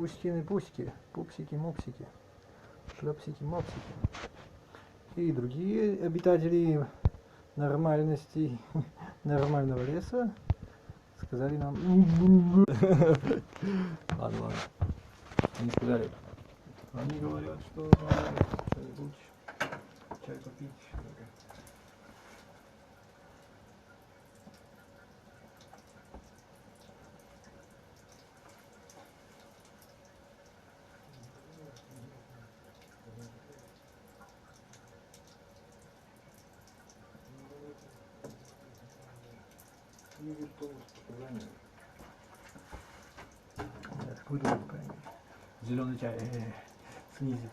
Пустины-пусики, пупсики-мопсики, шлепсики-мопсики и другие обитатели нормальности, нормального леса сказали нам... Ладно. Они сказали. Они говорят, что что-нибудь, чай попить. Зеленый чай снизит.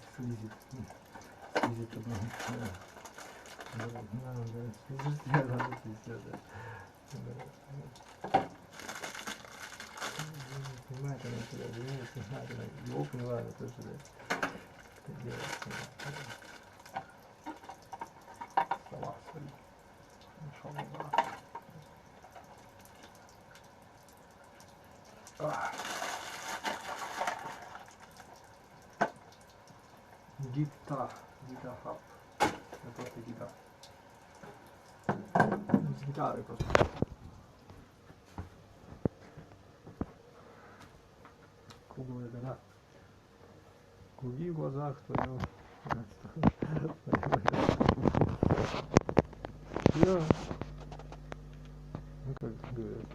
Гитара. Это просто гитара. С гитарой просто. Круглая гора. Круги в глазах твоего. Я. Ну как говорят.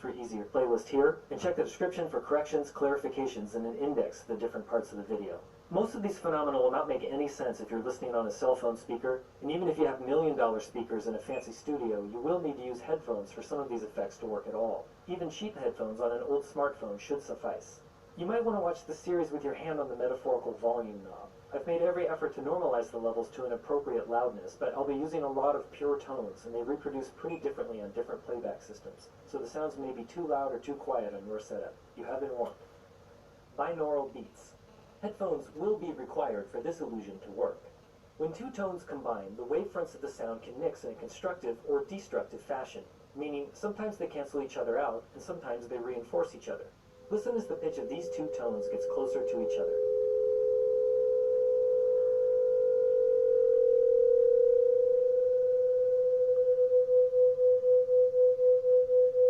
For easier playlist here, and check the description for corrections, clarifications, and an index of the different parts of the video. Most of these phenomena will not make any sense if you're listening on a cell phone speaker, and even if you have $1,000,000 speakers in a fancy studio, you will need to use headphones for some of these effects to work at all. Even cheap headphones on an old smartphone should suffice. You might want to watch the series with your hand on the metaphorical volume knob. I've made every effort to normalize the levels to an appropriate loudness, but I'll be using a lot of pure tones, and they reproduce pretty differently on different playback systems, so the sounds may be too loud or too quiet on your setup. You have been warned. Binaural beats. Headphones will be required for this illusion to work. When When two tones combine, the wavefronts of the sound can mix in a constructive or destructive fashion, meaning sometimes they cancel each other out and sometimes they reinforce each other. Listen as the pitch of these two tones gets closer to each other.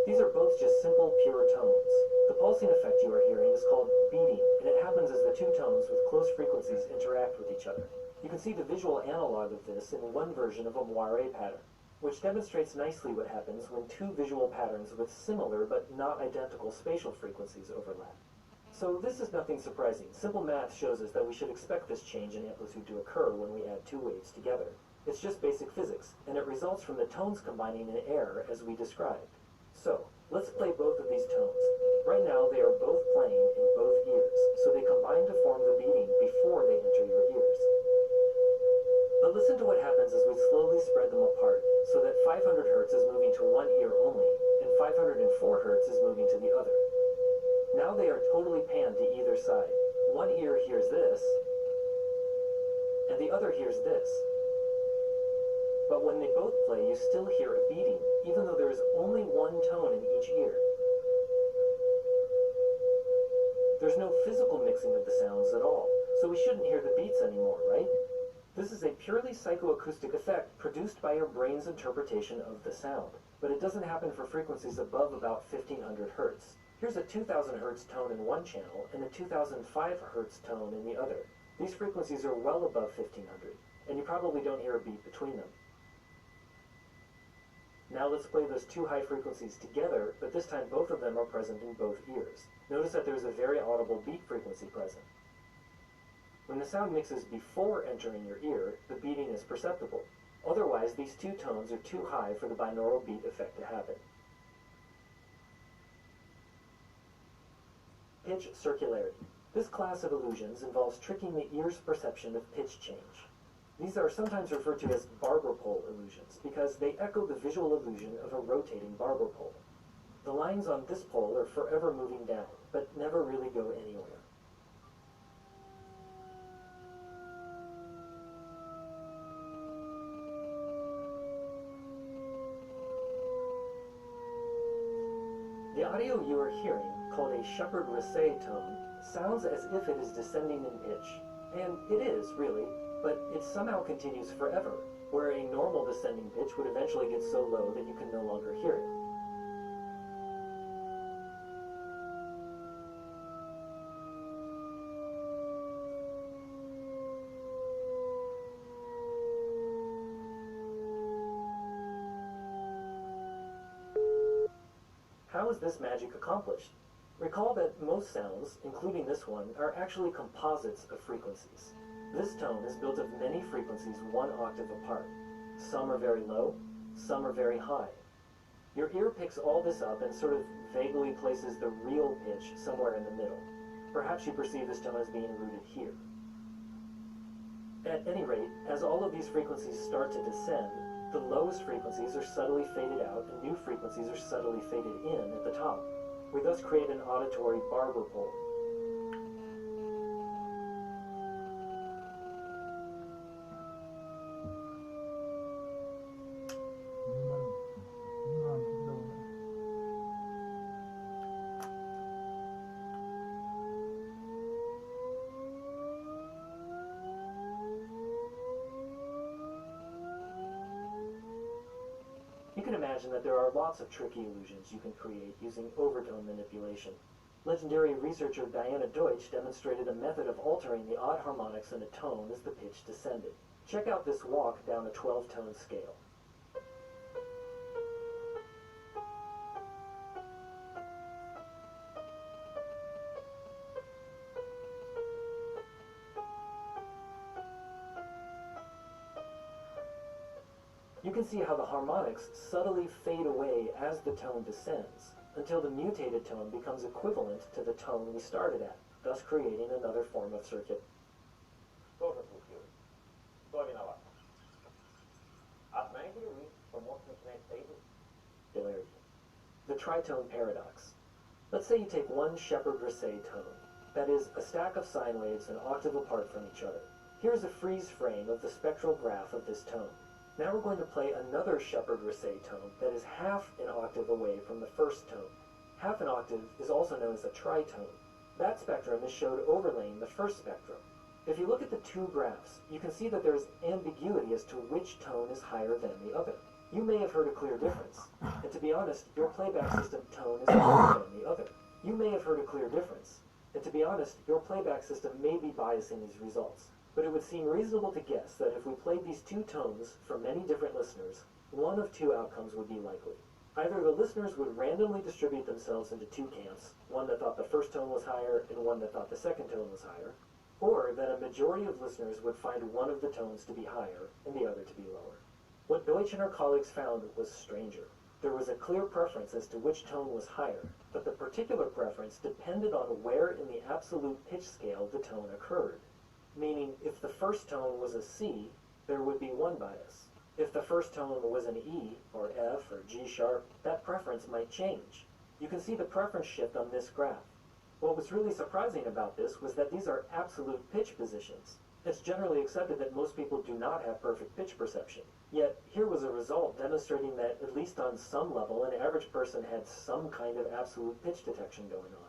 These are both just simple, pure tones. The pulsing effect you are hearing is called beating, and it happens as the two tones with close frequencies interact with each other. You can see the visual analog of this in one version of a moire pattern, which demonstrates nicely what happens when two visual patterns with similar but not identical spatial frequencies overlap. So this is nothing surprising. Simple math shows us that we should expect this change in amplitude to occur when we add two waves together. It's just basic physics, and it results from the tones combining in air as we described. So, let's play both of these tones. Right now they are both playing in both ears, so they combine to form the beating before they enter your ears. But listen to what happens as we slowly spread them apart, so that 500 Hz is moving to one ear only, and 504 Hz is moving to the other. Now they are totally panned to either side. One ear hears this, and the other hears this. But when they both play, you still hear a beating, even though there is only one tone in each ear. There's no physical mixing of the sounds at all, so we shouldn't hear the beats anymore, right? This is a purely psychoacoustic effect produced by your brain's interpretation of the sound, but it doesn't happen for frequencies above about 1500 Hz. Here's a 2000 Hz tone in one channel and a 2005 Hz tone in the other. These frequencies are well above 1500, and you probably don't hear a beat between them. Now let's play those two high frequencies together, but this time both of them are present in both ears. Notice that there's a very audible beat frequency present. When the sound mixes before entering your ear, the beating is perceptible. Otherwise, these two tones are too high for the binaural beat effect to happen. Pitch circularity. This class of illusions involves tricking the ear's perception of pitch change. These are sometimes referred to as barber pole illusions because they echo the visual illusion of a rotating barber pole. The lines on this pole are forever moving down, but never really go anywhere. The audio you are hearing, called a Shepard-Rissé tone, sounds as if it is descending in pitch. And it is, really, but it somehow continues forever, where a normal descending pitch would eventually get so low that you can no longer hear it. How is this magic accomplished? Recall that most sounds, including this one, are actually composites of frequencies. This tone is built of many frequencies one octave apart. Some are very low, some are very high. Your ear picks all this up and sort of vaguely places the real pitch somewhere in the middle. Perhaps you perceive this tone as being rooted here. At any rate, as all of these frequencies start to descend, the lowest frequencies are subtly faded out and new frequencies are subtly faded in at the top. We thus create an auditory barber pole. You can imagine that there are lots of tricky illusions you can create using overtone manipulation. Legendary researcher Diana Deutsch demonstrated a method of altering the odd harmonics in a tone as the pitch descended. Check out this walk down a 12-tone scale. You can see how the harmonics subtly fade away as the tone descends, until the mutated tone becomes equivalent to the tone we started at, thus creating another form of circuit. The tritone paradox. Let's say you take one Shepard-Rissé tone, that is, a stack of sine waves an octave apart from each other. Here's a freeze frame of the spectral graph of this tone. Now we're going to play another Shepherd-Rissé tone that is half an octave away from the first tone. Half an octave is also known as a tritone. That spectrum is showed overlaying the first spectrum. If you look at the two graphs, you can see that there is ambiguity as to which tone is higher than the other. You may have heard a clear difference, and to be honest, your playback system tone is higher than the other. You may have heard a clear difference, and to be honest, your playback system may be biasing these results. But it would seem reasonable to guess that if we played these two tones for many different listeners, one of two outcomes would be likely. Either the listeners would randomly distribute themselves into two camps, one that thought the first tone was higher and one that thought the second tone was higher, or that a majority of listeners would find one of the tones to be higher and the other to be lower. What Deutsch and her colleagues found was stranger. There was a clear preference as to which tone was higher, but the particular preference depended on where in the absolute pitch scale the tone occurred. Meaning, if the first tone was a C, there would be one bias. If the first tone was an E, or F, or G sharp, that preference might change. You can see the preference shift on this graph. What was really surprising about this was that these are absolute pitch positions. It's generally accepted that most people do not have perfect pitch perception. Yet, here was a result demonstrating that, at least on some level, an average person had some kind of absolute pitch detection going on.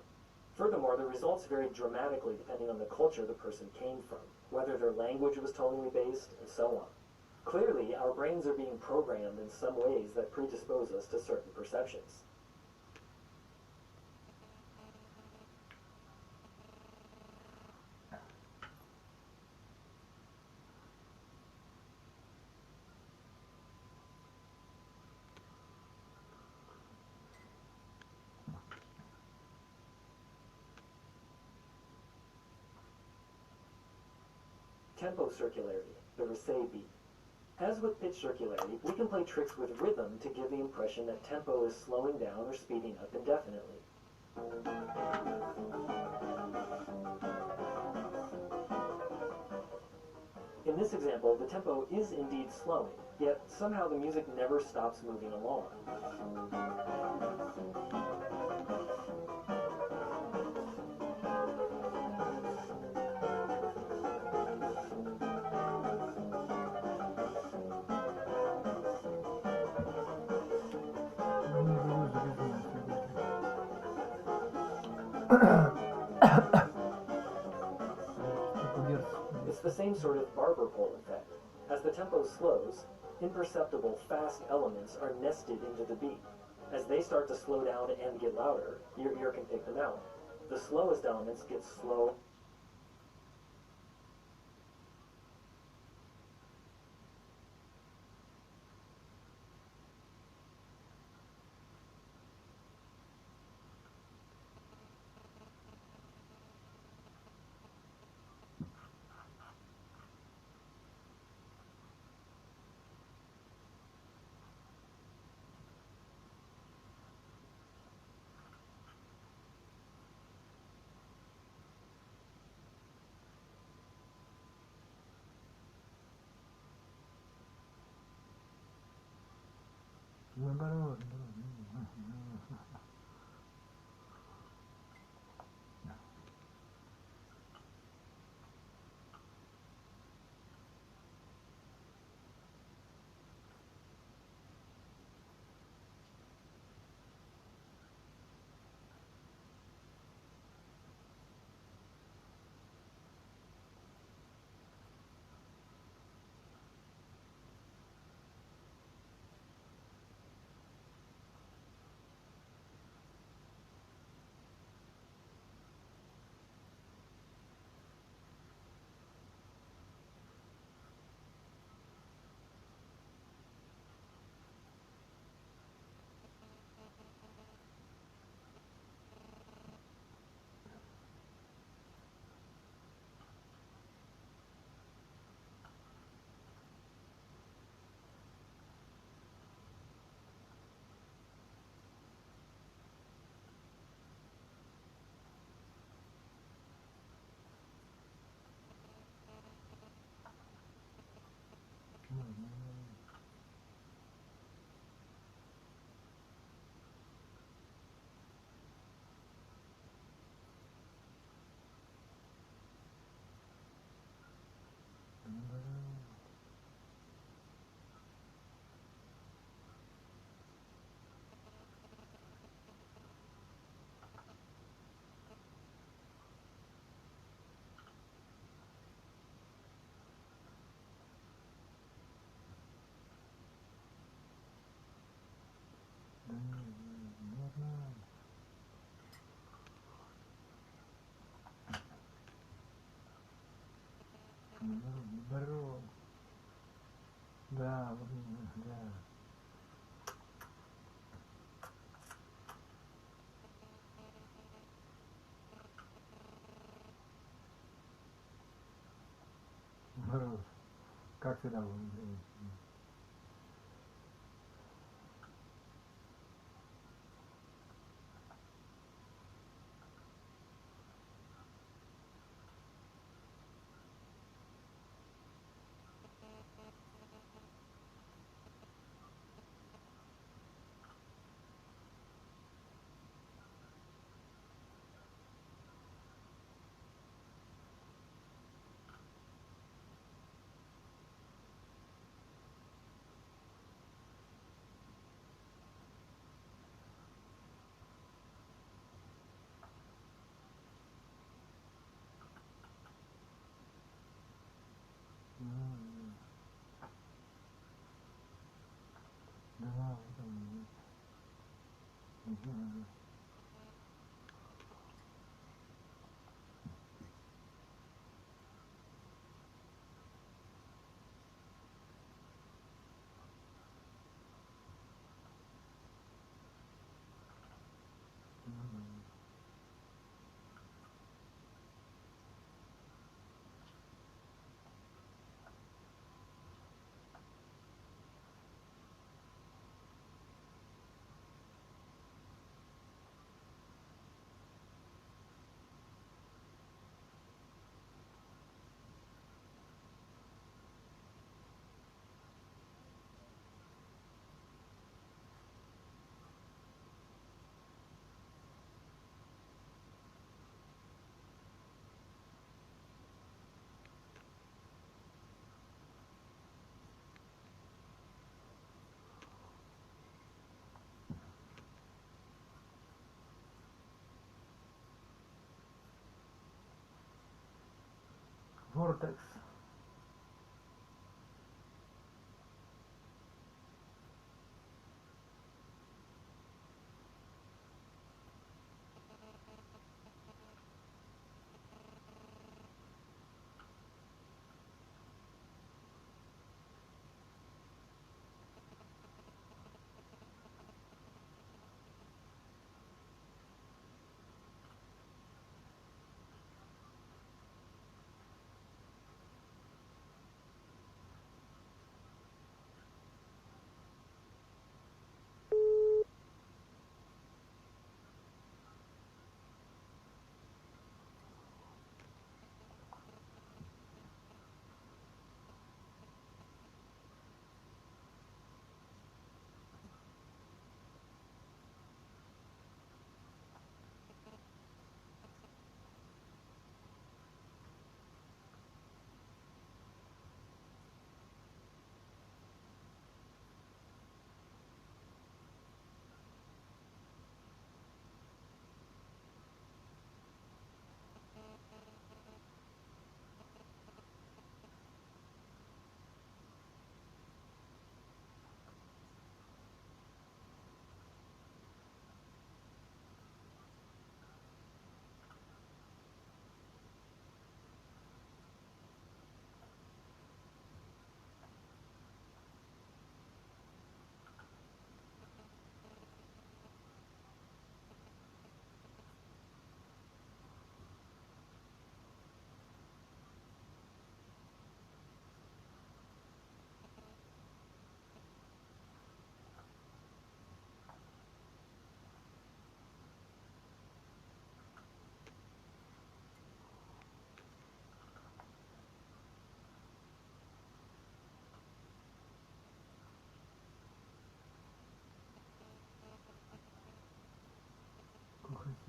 Furthermore, the results varied dramatically depending on the culture the person came from, whether their language was tonally based, and so on. Clearly, our brains are being programmed in some ways that predispose us to certain perceptions. Tempo circularity, the Rissé beat. As with pitch circularity, we can play tricks with rhythm to give the impression that tempo is slowing down or speeding up indefinitely. In this example, the tempo is indeed slowing, yet somehow the music never stops moving along. It's the same sort of barber pole effect. As the tempo slows, imperceptible fast elements are nested into the beat. As they start to slow down and get louder, your ear can pick them out. The slowest elements get slow. Здорово. Да, да. Мороз. Как ты там? Да, Vortex.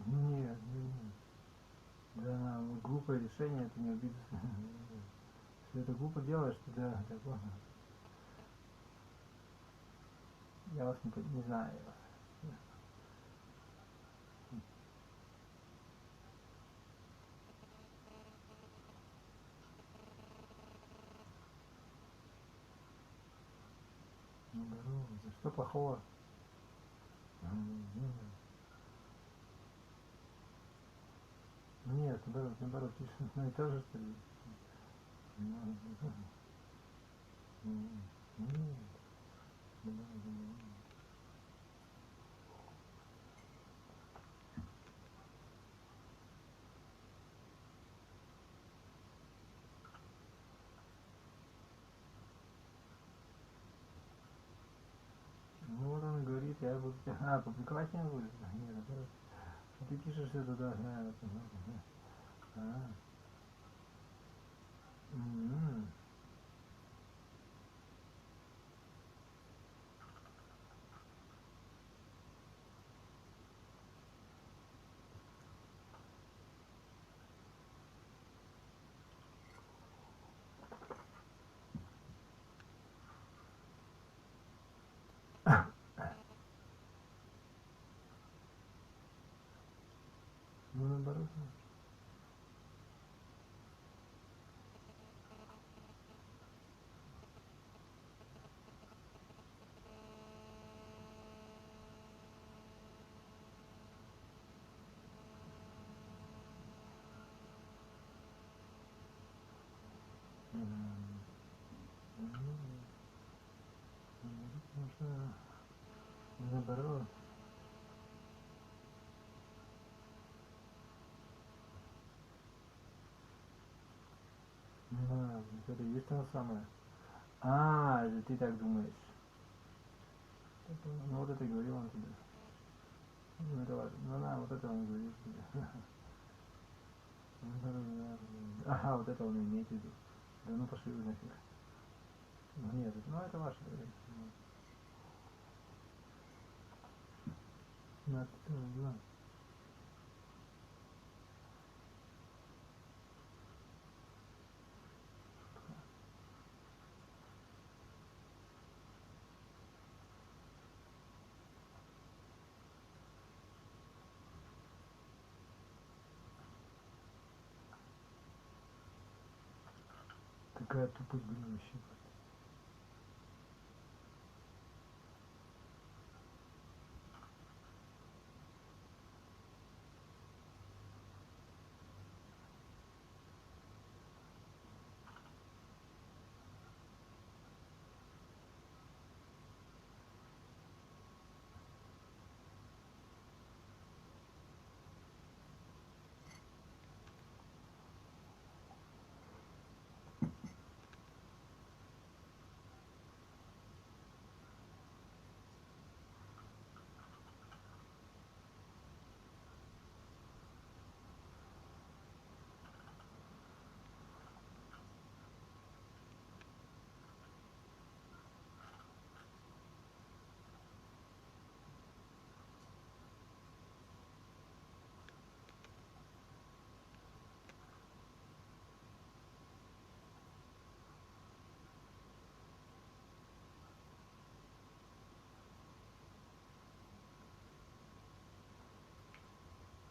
Нет, нет. Да, глупое решение, это не обидится. Если это глупо делаешь, то да, так ладно. Я вас не знаю. Ну, здорово, что плохого? Нет, наоборот, лишь одно и то же, что ли. Ну вот он говорит, я буду... А, публиковать не будет? Нет, наоборот. Ты пишешь все туда, да, а. Ну, наоборот. Наоборот. Это и есть то самое. А, это ты так думаешь. Ну вот это говорил он тебе. Ну это важно. Ну да, вот это он говорит тебе. Ага, вот это он имеет в виду. Да ну пошли вы нафиг. Ну нет, ну это ваше. Ну это да. Такая тупость, блин, вообще.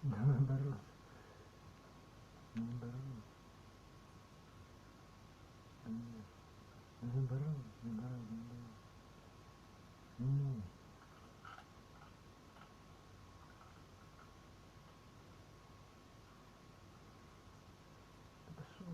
Да наоборот. Наоборот. Наоборот. Наоборот. Пошел.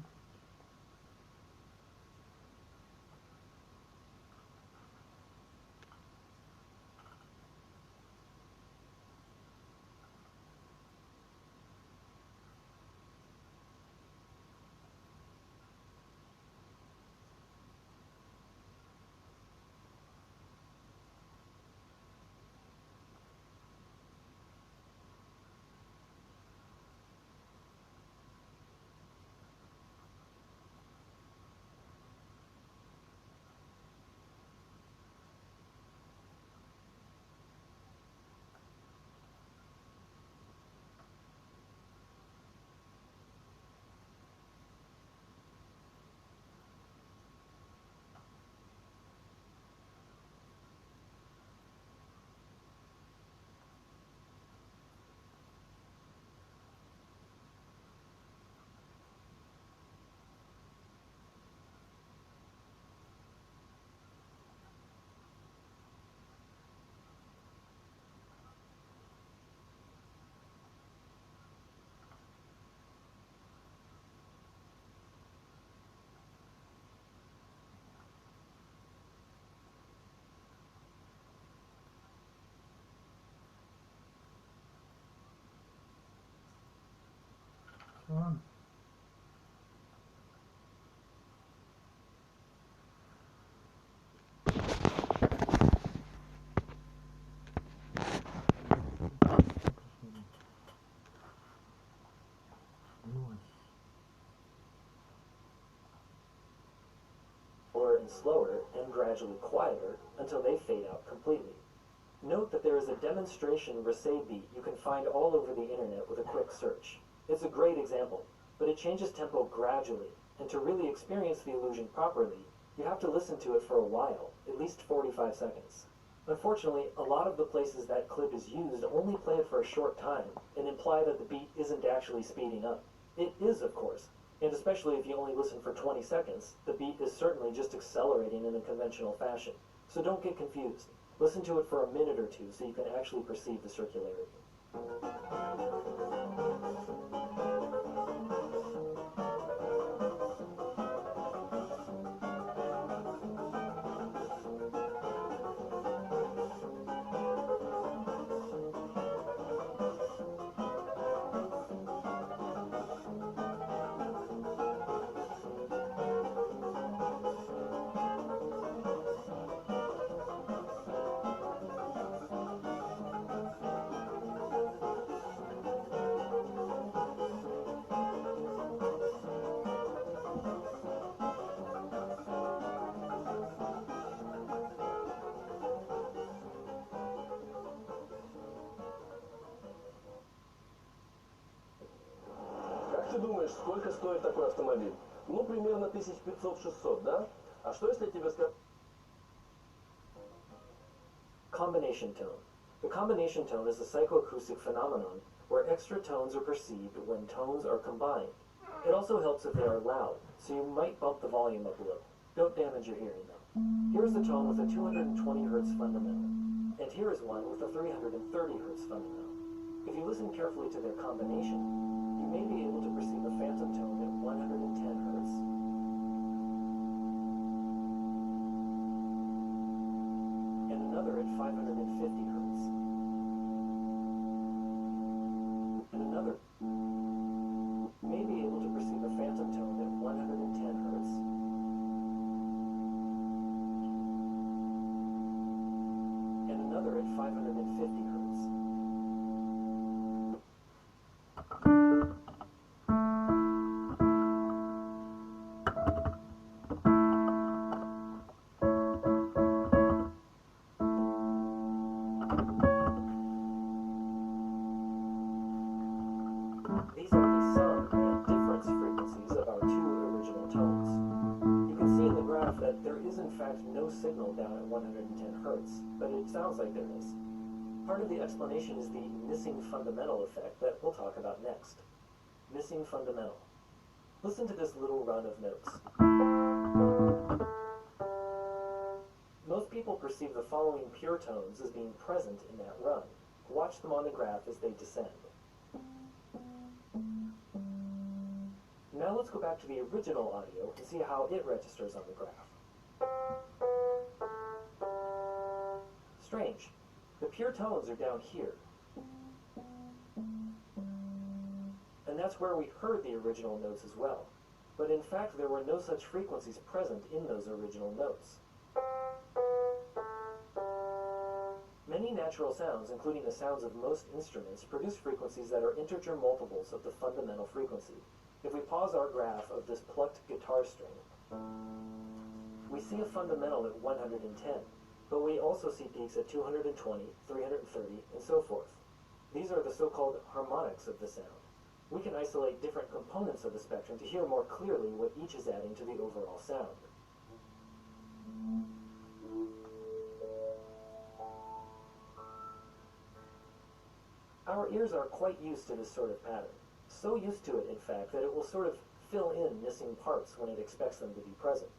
Сон. And slower and gradually quieter until they fade out completely. Note that there is a demonstration recé beat you can find all over the internet with a quick search. It's a great example, but it changes tempo gradually, and to really experience the illusion properly, you have to listen to it for a while, at least 45 seconds. Unfortunately, a lot of the places that clip is used only play it for a short time and imply that the beat isn't actually speeding up. It is, of course, and especially if you only listen for 20 seconds, the beat is certainly just accelerating in a conventional fashion. So don't get confused. Listen to it for a minute or two so you can actually perceive the circularity. Как ты думаешь, сколько стоит такой автомобиль? Ну, примерно 1500-600, да? А что если тебе сказать... Combination tone. The combination tone is a psychoacoustic phenomenon where extra tones are perceived when tones are combined. It also helps if they are loud, so you might bump the volume up a little. Don't damage your hearing though. Here's a tone with a 220 Hz fundamental, and here is one with a 330 Hz fundamental. If you listen carefully to their combination, you may be able to perceive a phantom tone at 110 Hz. And another at 550 Hz. And another may be able to perceive a phantom tone at 110 Hz. And another at 550 Hz. These are the sum and difference frequencies of our two original tones. You can see in the graph that there is in fact no signal down at 110 Hz, but it sounds like there is. Part of the explanation is the missing fundamental effect that we'll talk about next. Missing fundamental. Listen to this little run of notes. Most people perceive the following pure tones as being present in that run. Watch them on the graph as they descend. Now let's go back to the original audio and see how it registers on the graph. Strange. The pure tones are down here. And that's where we heard the original notes as well. But in fact, there were no such frequencies present in those original notes. Many natural sounds, including the sounds of most instruments, produce frequencies that are integer multiples of the fundamental frequency. If we pause our graph of this plucked guitar string, we see a fundamental at 110, but we also see peaks at 220, 330, and so forth. These are the so-called harmonics of the sound. We can isolate different components of the spectrum to hear more clearly what each is adding to the overall sound. Our ears are quite used to this sort of pattern. So used to it, in fact, that it will sort of fill in missing parts when it expects them to be present.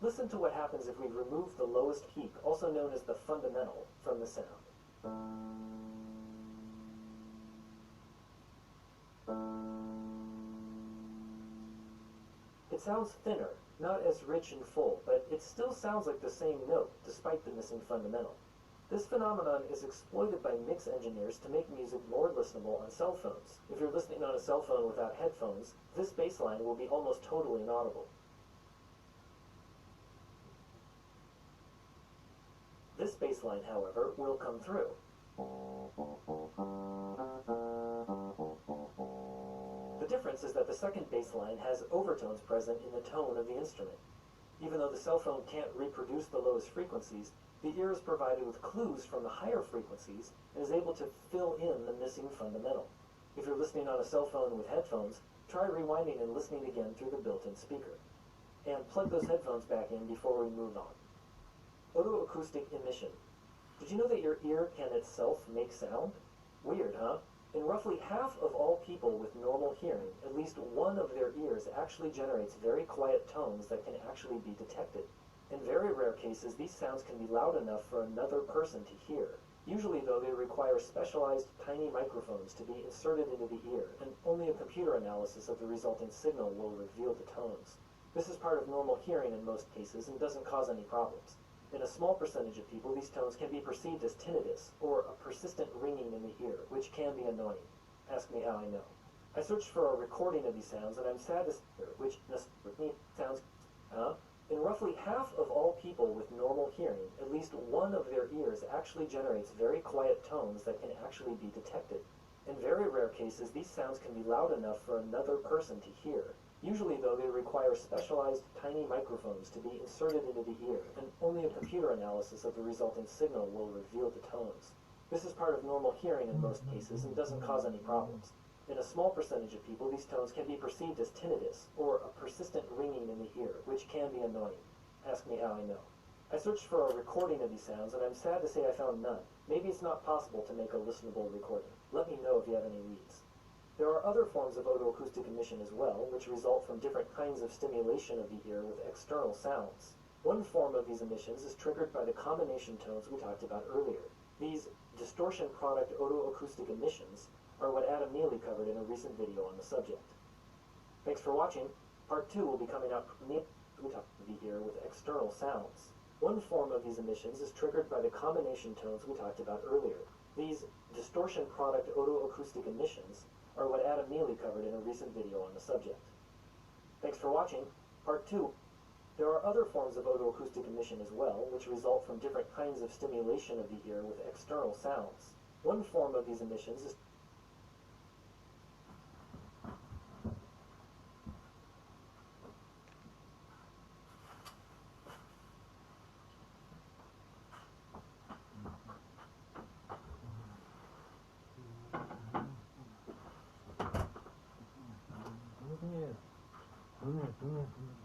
Listen to what happens if we remove the lowest peak, also known as the fundamental, from the sound. It sounds thinner, not as rich and full, but it still sounds like the same note, despite the missing fundamental. This phenomenon is exploited by mix engineers to make music more listenable on cell phones. If you're listening on a cell phone without headphones, this bass line will be almost totally inaudible. This bass line, however, will come through. The difference is that the second bass line has overtones present in the tone of the instrument. Even though the cell phone can't reproduce the lowest frequencies, the ear is provided with clues from the higher frequencies and is able to fill in the missing fundamental. If you're listening on a cell phone with headphones, try rewinding and listening again through the built-in speaker. And plug those headphones back in before we move on. Otoacoustic emission. Did you know that your ear can itself make sound? Weird, huh? In roughly half of all people with normal hearing, at least one of their ears actually generates very quiet tones that can actually be detected. In very rare cases, these sounds can be loud enough for another person to hear. Usually, though, they require specialized tiny microphones to be inserted into the ear, and only a computer analysis of the resulting signal will reveal the tones. This is part of normal hearing in most cases and doesn't cause any problems. In a small percentage of people, these tones can be perceived as tinnitus, or a persistent ringing in the ear, which can be annoying. Ask me how I know. I searched for a recording of these sounds, and I'm sad to say which with me sounds, In roughly half of all people with normal hearing, at least one of their ears actually generates very quiet tones that can actually be detected. In very rare cases, these sounds can be loud enough for another person to hear. Usually, though, they require specialized tiny microphones to be inserted into the ear, and only a computer analysis of the resulting signal will reveal the tones. This is part of normal hearing in most cases and doesn't cause any problems. In a small percentage of people, these tones can be perceived as tinnitus, or a persistent ringing in the ear, which can be annoying. Ask me how I know. I searched for a recording of these sounds, and I'm sad to say I found none. Maybe it's not possible to make a listenable recording. Let me know if you have any leads. There are other forms of otoacoustic emission as well, which result from different kinds of stimulation of the ear with external sounds. One form of these emissions is triggered by the combination tones we talked about earlier. These distortion product otoacoustic emissions are what Adam Neely covered in a recent video on the subject. Thanks for watching. Part 2 will be coming up from the ear with external sounds. One form of these emissions is triggered by the combination tones we talked about earlier. These distortion product otoacoustic emissions are what Adam Neely covered in a recent video on the subject. Thanks for watching. Part 2. There are other forms of otoacoustic emission as well, which result from different kinds of stimulation of the ear with external sounds. One form of these emissions is Нет, нет, нет, нет.